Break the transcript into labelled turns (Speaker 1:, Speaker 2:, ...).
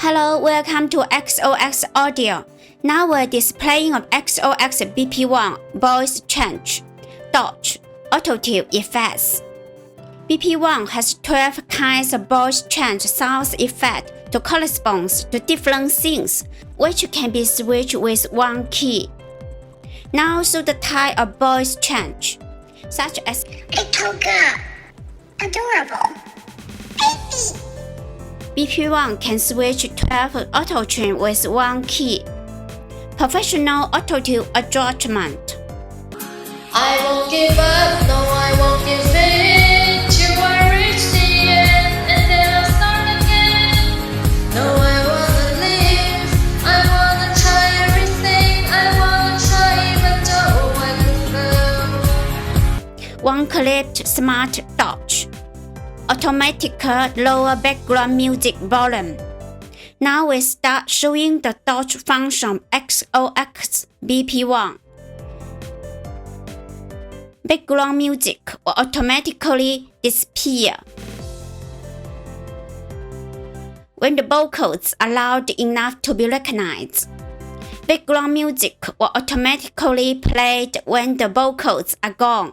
Speaker 1: Hello, welcome to XOX Audio. Now we're displaying of XOX BP1 voice change, Dodge, auto-tune effects. BP1 has 12 kinds of voice change sound effect to correspond to different things, which can be switched with one key. Now show the type of voice change, such as
Speaker 2: little girl, adorable, baby.
Speaker 1: BP1 can switch 12 auto-tune with one key. Professional auto-tune adjustment.
Speaker 3: I won't give up, no I won't give in till I reach the end and then I'll start again. No, I wanna live, I wanna try everything, I wanna try even though I can fail.
Speaker 1: One-click smart Dodge. Automatic lower background music volume. Now we start showing the Dodge function XOX BP1. Background music will automatically disappear when the vocals are loud enough to be recognized. Background music will automatically play when the vocals are gone.